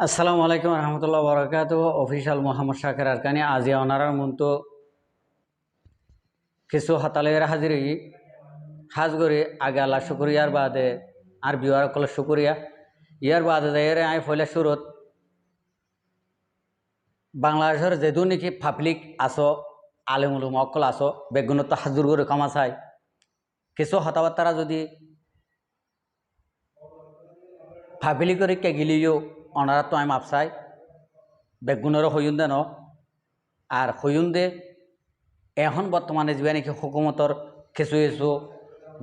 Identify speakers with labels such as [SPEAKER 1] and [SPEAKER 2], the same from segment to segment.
[SPEAKER 1] আসসালামু আলাইকুম রহমতুল্লাহ বরকাত অফিসিয়াল মোহাম্মদ শাকের আরকানি আজি অনারার মতো কিছু হাতালের হাজির হাজ করি আগে আল্লাহ শুক্রিয়ার বাদে আর বিওয়ার কল শুক্রিয়া ইয়ার বাদে যাইরে আই ফলে শুরুত বাংলাদেশের যেদু নাকি পাবলিক আসো আলেমুলুম অকল আসো বেগুনত হাজুর করে কামা চাই কিছু হতাবার্তারা যদি পাবলিক করে কে গিলিও অনারা তো আমি আপসাই বেগুনেরও হইন দেন আর হইন দে এখন বর্তমানে যে নাকি হুকুমতর কিছু কিছু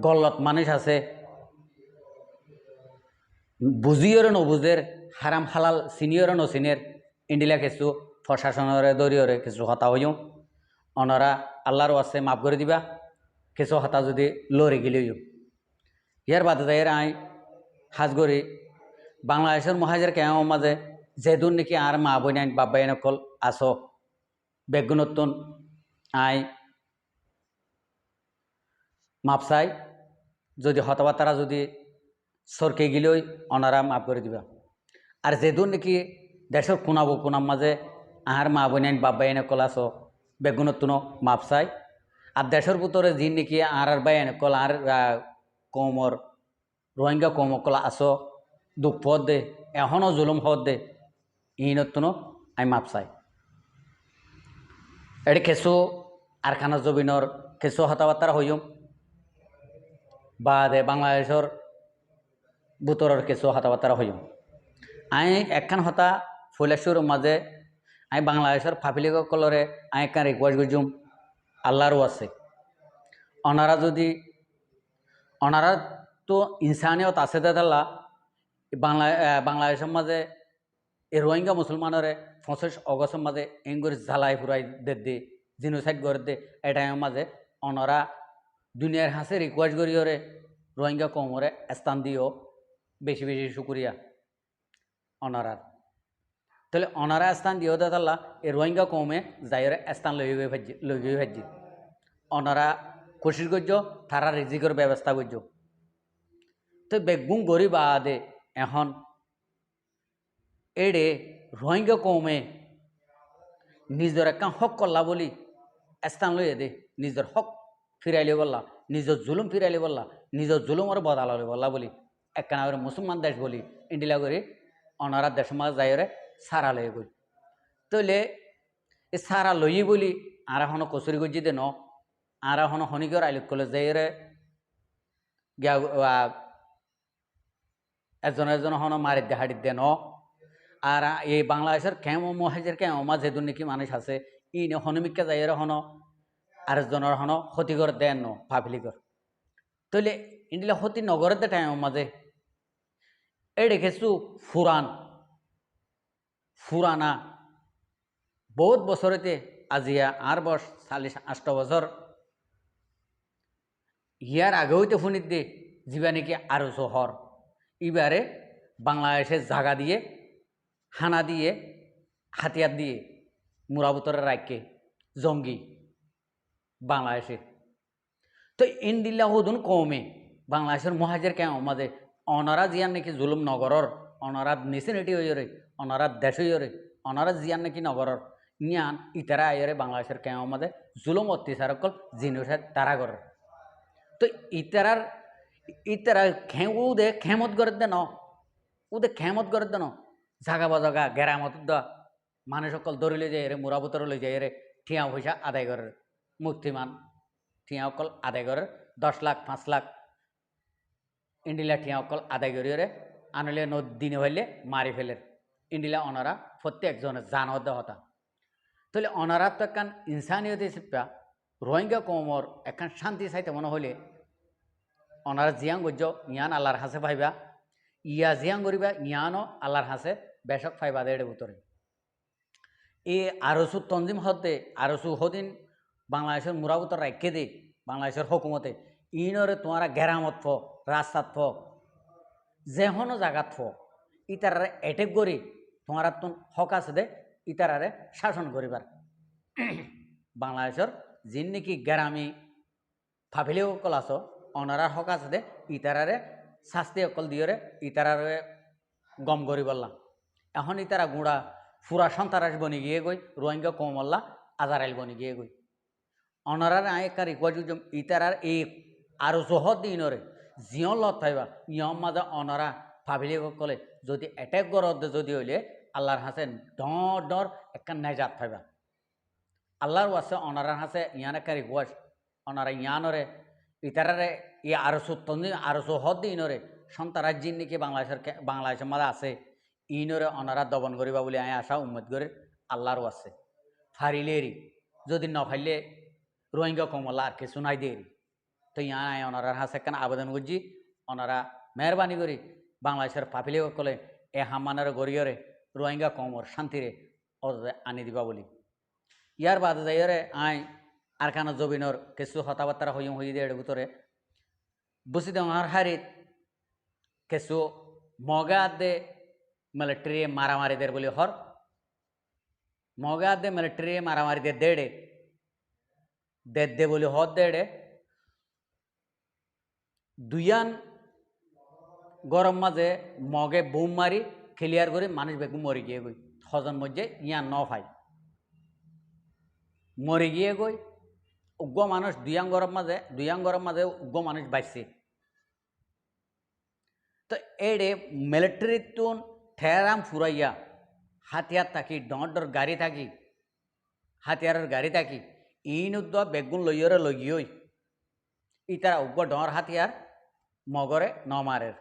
[SPEAKER 1] গল্লত মানুষ আছে বুঝিওর নবুজের হারাম হালাল সিনিয়র নসিনের ইন্ডিলা কিছু প্রশাসনের দরিয়রে কিছু হতা হইও অনারা আল্লাহর আছে মাফ করে দিবা কিছু হতা যদি লড়ে গেলেও ইয়ার বাদে যাই আই হাজ করি বাংলাদেশের মহাজের কেমন মাঝে যেদুন নাকি আর মা বইনাইন বাবাই নকল আসো বেগুনতুন আই মাপ চাই যদি হতাবার্তারা যদি সরকে গেলেই অনারা মাফ করে দিবা আর যেদুন নাকি দেশের কোনাবো কোনার মাঝে আহার মা বইনাইন বাবাই নকল আসো বেগুনতুনও মাপ চাই আর দেশের ভিতরে যিন নাকি আর বাই নকল আর কমর রোহিঙ্গা কমকল আসো দুঃখ পদ দে এখনও জুলুম হদ দে ইনতুনও আমি মাপ চাই এটি কিছু আরখানা জবিনর কিছু হতাবার্তারা হইম বাদে বাংলাদেশের বুতরের কিছু হতাবার্তারা হইম আই একখান হতা ফুলেশ্বর মাঝে আমি বাংলাদেশের ফাফিলিকলরে আমি একখান রিকোয়েস্ট করছুম আল্লাহরও আছে ওনারা যদি ওনারা তো ইনসানিয়ত আছে দাদা বাংলাদেশের মাঝে এই রোহিঙ্গা মুসলমানরে 25 অগস্টের মাঝে এঙ্গুর ঝালাই ফুরাই দে জিনোসাইড করে দে এটাই মাঝে অনরা দুনিয়ার হাসে রিকোয়েস্ট করিওরে রোহিঙ্গা কমরে স্থান দিও বেশি বেশি শুক্রিয়া অনারার তাহলে অনারা স্থান দিও দাদাল্লা এই রোহিঙ্গা কমে যাইরে স্থান লই ভাজি অনারা কোশিশ করছ তারা রিজিকের ব্যবস্থা করছ তো বেগুন গরিব আদে এখন এড়ে রোহিঙ্গা কমে নিজের একটা হক করলা বলি স্থান লইয়ে দে নিজের হক ফিরাইলে বললা নিজের জুলুম ফিরাইলে বললা নিজের জুলুমের বদালে বললা বলি একখানা করে মুসলমান দেশ বলি ইন্ডিয়া করি অনারা দেশ মাঝ যাইরে সারা লয়ে গই তইলে এই সারা লই বলি আর এখনো কচুরি গজি দে ন আর এখনো হনিকর আইলুক কলে যাইরে গিয়া একজন একজন হনো মারি দে হাড়ি দে ন আর এই বাংলাদেশের কেমন মহাজের কেমন মাঝে নাকি মানুষ আছে ই হনুমিকা যাইয়ের হন আরেকজনের হন ক্ষতিকর দেন ন পাবলিকর তইলে ইন্ডিলা ক্ষতি নগরের দে টাইম মাঝে এই দেখেছু ফুরানা বহুত বছরেতে আজিয়া আর 40-50 বছর ইয়ার আগেও তো ফুনিত দে যা নাকি আরো শহর এবারে বাংলাদেশের জায়গা দিয়ে হানা দিয়ে হাতিয়ার দিয়ে মুরাবতরে রাখকে জঙ্গি বাংলাদেশে তো ইন্দিল্লা হদুন কমে বাংলাদেশের মহাজের কেমন মাঝে অনারা জিয়ান নাকি জুলুম নগরর অনারা নিচেনেটি হইরে অনারা দেশ হইরে অনারা জিয়ান নাকি নগরর নিয়ান ইতারা আইরে বাংলাদেশের কেমন মাঝে জুলুম অত্যাচার অকল জিনিস তারা করে তো ইতারা উদে খেমত করে দে ন উদে খেমত করে দে ন জাগা বাজাগা গেরামত দা মানুষ সকল দৌড়ি লই যায় রে মুরাবতর লই যায় রে ঠিয়া পয়সা আদায় করে মুক্তিমান ঠিয়া অকল আদায় করে 10 লাখ 5 লাখ ইন্ডিলা ঠিয়া অকল আদায় করি রে আনলে দিনে হইলে মারি ফেলে ইন্ডিলা অনারা প্রত্যেকজনের জান হতা তাহলে অনারা তো একখান ইনসানিয়ত হিসেবে রোহিঙ্গা কমর একখান শান্তি চাইতে মনে হলে অনারা জিয়াং গজ্য ইয়ান আল্লাহর হাসে পাইবা ইয়া জিয়াং করিবা ইয়ানও আল্লাহর হাসে বেশক পাইবা দেড় ভিতরে এই আরসু তঞ্জিম হতে আরসু হদিন বাংলাদেশের মুরাবতর রাখে দে বাংলাদেশের হকুমতে ইনরে তোমারা গেরামত ফ রাস্তাত ফ যেহনো জায়গাত ফ ইতারারে এটেক করি তোমার তুন হক আছে দে ইতারারে শাসন করিবার বাংলাদেশের যিন নাকি গ্রামী ফাফিলে অকল আছো অনারার হক আছে দে ইতারারে শাস্তি অকল দিয়ে ইতারারে গম করি বললাম এখন তারা গুঁড়া ফুরা সন্তারাস বনি গিয়ে গই রোহিঙ্গা কমল্লা আজারাইল বনি গিয়ে গই অনারার আয়কার ইকুয়াজুজম ইতারার এই আরো জহর দিনরে জিয়ন লত থাইবা ইয়ম মাঝে অনারা ভাবিলে কলে যদি এটেক গরদ যদি হইলে আল্লাহর হাসে ডর ডর একটা নেজাত থাইবা আল্লাহর ওয়াসে অনারার হাসে ইয়ানে কারি ওয়াস অনারা ইয়ানরে ইতারারে ই আরো সুতন্দি আরো জহর দিনরে সন্তারাজ জিন নাকি বাংলাদেশের মাঝে আছে ইনরে অনারা দমন করিবা বলে আয় আশা উম্মত করে আল্লাহর ওয়াসে ফারিলেরি যদি নফাইলে রোহিঙ্গা কমলা আর কিছু নাই দেরি তো ইয়া আয় ওনারা হাসে কেন আবেদন করছি ওনারা মেহরবানি করি বাংলাদেশের পাপিলে কলে এ হামানের গড়িয়রে রোহিঙ্গা কমর শান্তিরে আনি দিবা বলি ইয়ার বাদে যাইরে আয় আর কানা জবিনর কিছু হতাবার্তা হই দিয়ে ভিতরে বুঝি দেওয়ার হারিত কিছু মগা দে মিলিটারি মারামারি দের বলি হর মগা দে মিলিটারি মারামারি দেড়ে দে বলি হর দেড়ে দুইয়ান গরম মাঝে মগে বুম মারি ক্লিয়ার করে মানুষ বেগুন মরে গিয়ে গই হজন মধ্যে ইয়ান ন ভাই মরে গিয়ে গই উগ্র মানুষ দুইয়াং গরম মাঝে উগ্র মানুষ বাঁচছে তো এড়ে মিলিটারি তুন ঠেরাম ফুরাইয়া হাতিয়ার থাকি ডর গাড়ি থাকি হাতিয়ারের গাড়ি থাকি ইন উদ্দ বেগুন লইয়রে লগিয়ই ইতারা উগ্র ডর হাতিয়ার মগরে নমারের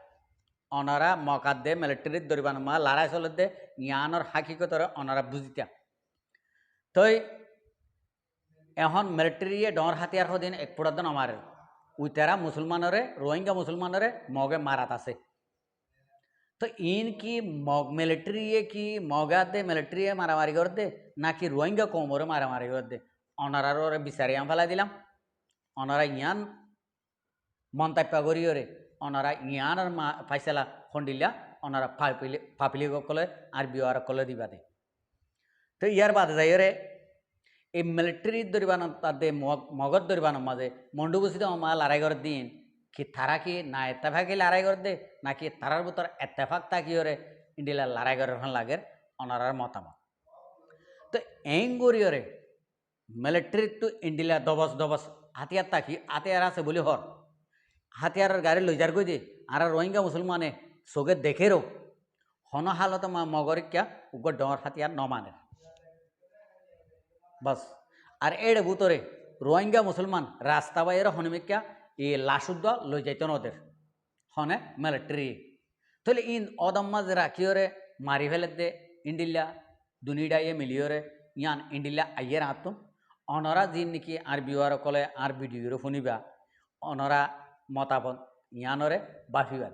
[SPEAKER 1] অনারা মকাত দে মিলিটারির দরিবান মা লড়াই চলে দে ইয়ানোর হাকিকতরে অনারা বুঝিতা তই এখন মিলিটারিয়ে ডর হাতিয়ার হদিন এক পুরাদ নমারের উইতারা মুসলমানরে রোহিঙ্গা মুসলমানরে মগে মারাত আছে তো ইন কি মিলিটারিয়ে কি মগা দে মিলিটারিয়ে মারামারি করে দে নাকি রোহিঙ্গা কমরে মারামারি করে দে অনারার ওরে বিচারিয়া ফেলাই দিলাম অনারা ইয়ান মন্তব্য করিওরে অনারা ইয়ানের ফাইসলা খন্ডিলা অনারা ফাপিলি কলে আর বিওয়ার কলে দিবা দে তো ইয়ার বাদে যাইরে এই মিলিটারি দরিবান তাদের মগর দরিবানের মাঝে মন্ডুবসিত মা লড়াই করে দিন কি তারা কি না এত্তেফাকি লড়াই করে দে নাকি তারার ভিতর এত্তেফাক তাকিওরে ইন্ডিয়া লড়াই করে লাগে অনারার মতামত তো এং করিওরে মিলিটারি তো ইন্ডিয়া দবস হাতিয়ার তাকি হাতিয়ার আছে বলি হর হাতিয়ারের গাড়ি লই যার গই দে আর রোহিঙ্গা মুসলমানে চোখে দেখেরও হন হালত মগরিকা উগ্র ডর হাতিয়ার নমানে বাস আর এড়ে ভিতরে রোহিঙ্গা মুসলমান রাস্তা বাইরে হনমিকা এই লাশুদ্ধ লই যাইত ওদের হনে মিলিটারি তাহলে ইন অদম মাঝে রাখিওরে মারি ফেলে দে ইন্ডিল্লা দুনিডাইয়ে মিলিওরে ইয়ান ইন্ডিল্লা আইয়ের আতুন অনরা যিন নাকি আর বিওয়ার কলে আর ভিডিওর শুনিবা অনরা মতামত ইয়ানরে বাফিবা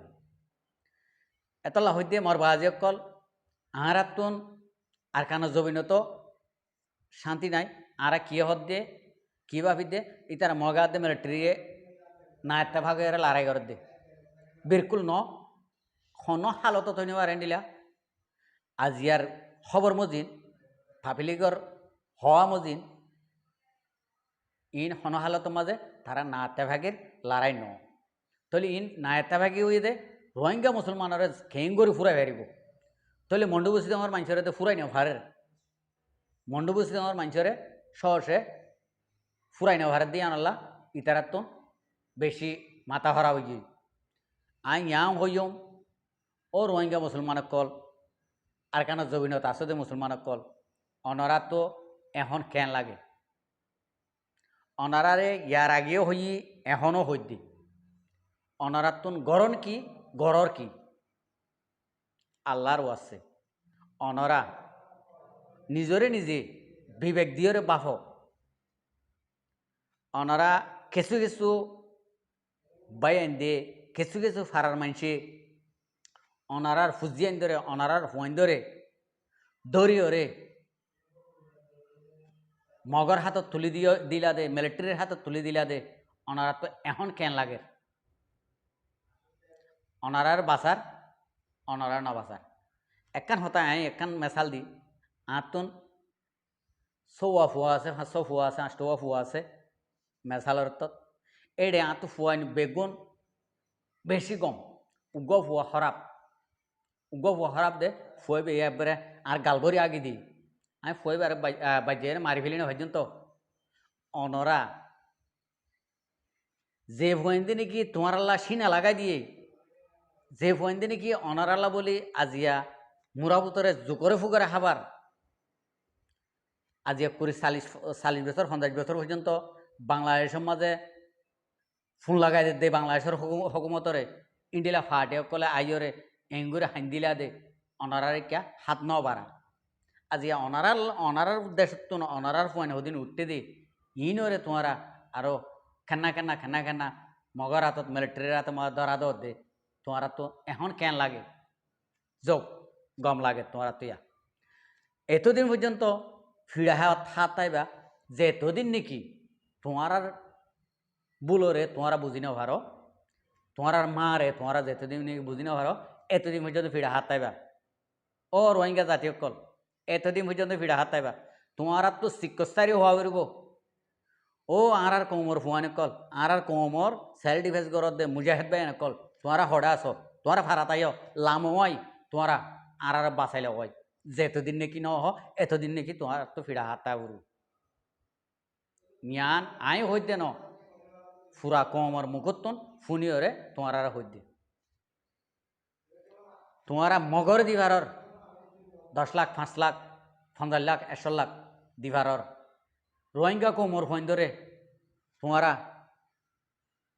[SPEAKER 1] এতলা হইতে মর বাজে কল আর আতুন আর কানো জবিনত শান্তি নাই আর কি হদ দে কি ভাবি দে ইতারা মগা দে মিলিটারিয়ে না একটা ভাগে এরা লড়াই করে দে বিলকুল ন হন হালত তৈনি আর দিলা আজিয়ার খবর মজিন ফাপিলিগর হওয়া মজিন ইন হন হালত মাঝে তারা না একটা ভাগের লড়াই ন তাহলে ইন না একটা ভাগে হয়ে দে রোহিঙ্গা মুসলমানরে খেং করে ফুরাই হারিব তাহলে মন্ডুবসি আমার মানুষের ফুরাই নেও ভারের মন্ডুবসি আমার মানুষের সহসে ফুরাই নেও ভারের দিয়ে আনলা ইতারার তো বেশি মাথা ভরা হয়ে আই ইয়াং হইম ও রোহিঙ্গা মুসলমানক কল আর কেন জবিনত আসতে মুসলমানক কল অনরা তো এখন কেন লাগে অনারারে ইয়ার আগেও হই এখনও হইদি অনারার তুন গরণ কি গড়র কি আল্লাহর আছে অনরা নিজরে নিজে বিবেক দিয়রে বাফ অনরা কিছু কিছু বাইন দে কিছু কিছু ফারার মানসি অনারার ফুজিয়ান ধরে অনারার হুয়াইন ধরে দরিয়রে মগর হাতত তুলি দিলা দে মিলিটারির হাতত তুলি দিলা দে অনারা তো এখন কেন লাগে অনারার বাসার অনারার না বাসার একান হতা একান মেসাল দি আতুন সৌয়া ফুয়া আছে 500 ফুয়া আছে 8 ফুয়া আছে মেসালের তত এড়ে আঁতু ফুয়াইন বেগুন বেশি কম উগ্র ফুয়া হরাপ দে ফুয়ে একবারে আর গালবরি আগে দি আমি ফুয়ে বাজিয়ে মারি ফেলি না ভাইজন তো অনরা যে ভয়েন্দি নাকি তোমার আল্লাহ সিনা লাগাই দিয়ে যে ভয়েন্দি নাকি অনার আল্লাহ বলি আজিয়া মুরাবুতরে জোকরে ফুকরে খাবার আজিয়া 40-40 বছর 50 বছর পর্যন্ত বাংলাদেশের মাঝে ফোন লাগাই দে বাংলাদেশের হকুমতরে ইন্ডিলা ফাটে কলে আইয়রে এঙ্গুরে হান্দিলা দে অনারার কে হাত ন বাড়া আজিয়া অনারার উদ্দেশ্য তো অনারার ফোন ওদিন উঠতে দে ইনরে তোমারা আরো খান্না মগর হাতত মিলিটারির হাতে ধরা দে তোমারা তো এখন কেন লাগে যোগ গম লাগে তোমারা তো ইয়া এতদিন পর্যন্ত ফিরা হাত তাইবা যে এতদিন নাকি তোমার বুলোরে তোমারা বুঝি না পারো তোমার মারে তোমারা যেতদিন নাকি বুঝি না পারো এতদিন পর্যন্ত ফিরা হাত তাইবা ও রোহিঙ্গা জাতীয় কল এতদিন পর্যন্ত ফিরা হাত তাইবা তোমার তো চিকিৎসারই হওয়া বেরব ও আর কোমর ফুয়ানে কল আর কোমর সেল ডিফেন্স গরত দে মুজাহিদ ভাই কল তোমারা হড়া আস তোমারা ফারা তাইও লাম হয় তোমারা আর বাঁচাইলে হয় যেতদিন নাকি ন এতদিন নাকি তোমার তো ফিরা হাত তাই বলু জ্ঞান আই হইতে ন ফুরা কোমর মুখতন ফুনিয়রে তোমার আর হইতে তোমারা মগর দিবারর 10 লাখ 5 লাখ 15 লাখ 100 লাখ দিবারর রোহিঙ্গা কোমর ফোন ধরে তোমারা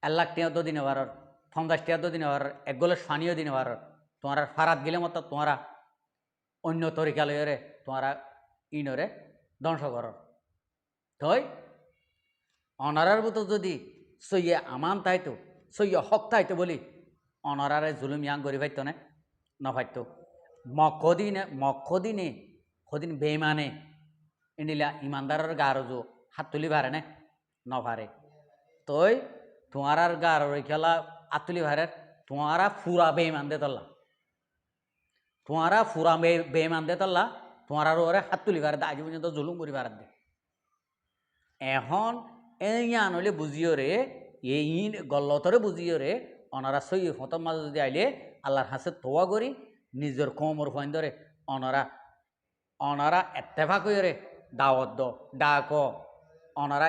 [SPEAKER 1] 1 লাখ টিয়া দিনে বারর 50 টিয়া দিনে বারর 1 গলাস ফানিও দিনে বারর তোমার ফারাত গেলে মতো তোমারা অন্য তরিকা লইরে তোমারা ইনরে ধ্বংস কর তই অনারার মতো যদি সইয়ে আমান তাইতো সইয়ে হক তাইতো বলি অনারারে জুলুম ইয়াং করি ফাইতো না নফাইতো মক্কদিনে সদিন বেমানে ইন্ডিলা ইমানদারের গারজো হাত তুলি ভারে নে নভারে তই তোমার গার খেলা হাত তুলি ভারে তোমারা ফুরা বেমান দে তল্লা তোমারা ফুরা বেমান দে তল্লা তোমার ওরে হাত তুলি ভারে আজ পর্যন্ত জুলুম করি ভারে দে এখন এই আনলে বুঝিও রে এই গল্লতরে বুঝিও রে অনারা সই ফতম মাঝে যদি আইলে আল্লাহর হাসে তোয়া করি নিজের কোমর ফোন ধরে অনারা এত্তেফাক রে দাওয়াত দ ডাক অনারা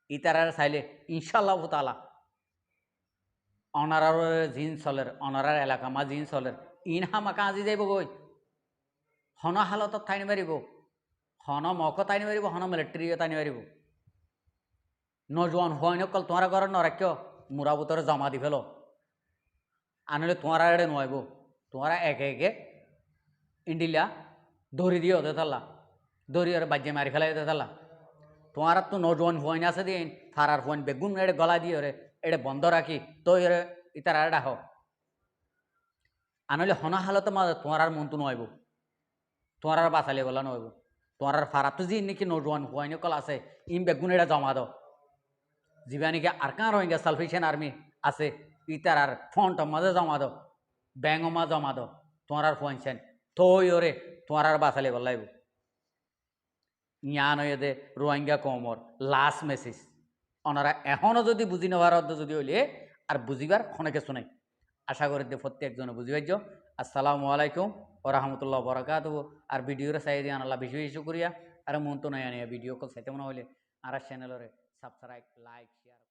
[SPEAKER 1] ইতারার চাইলে ইনশাল্লাহ তালা অনারার জিন চলের অনারার এলাকা মা জিন চলের ইন হামাকা আজি যাইব গই হন হালতত ঠাইনি মারিব হন মক তাইনি মারিব হন মিলিটারিও তাইনি মারিব নজওয়ান হয় কল তোমার ঘর নরাক্য মুরাবুতরে জমা দি ফেল আনলে তোমার এড়ে নয়ব তোমারা একে একে ইন্ডিলা দড়ি দিয়ে হতে থাল্লা দড়ি আর বাজ্যে মারি ফেলাই হতে থাল্লা তোমার তো নজওয়ান ফোন আছে দিন ফারার ফোন বেগুন এড়ে গলা দিয়ে রে এড়ে বন্ধ রাখি তো এরে ইতার ডাহ আনলে হনা হালতে মা তোমার আর মনতো নয়ব তোমার আর বাঁচালে গলা নয়ব তোমার আর ফারার তো যি নাকি নজওয়ান ফোন কল আছে ইম বেগুন এড়ে জমা দাও যিবা নাকি আর কাঁ রোহিঙ্গা সালফেশন আর্মি আছে ইতার আর ফ্রন্ট মাঝে জমা দাও ব্যাঙ্গ মা জমা দাও তোমার আর ফোন সেন থই ওরে তোমার আর বাঁচালে গলাইব ইয়ান হয়ে দে রোহিঙ্গা কমর লাস্ট মেসেজ ওনারা এখনও যদি বুঝি নেওয়ার যদি হইলে আর বুঝিবার অনেকে শোনাই আশা করি দে প্রত্যেকজনে বুঝি পাইছ আসসালামু আলাইকুম ও রহমতুল্লাহ বরাকাত আর ভিডিওরে চাই দিয়ে আনাল্লাহ বেশি বেশি করিয়া আর মন তো নাই আনিয়া ভিডিও কল চাইতে মনে হইলে আর চ্যানেলরে সাবস্ক্রাইব লাইক শেয়ার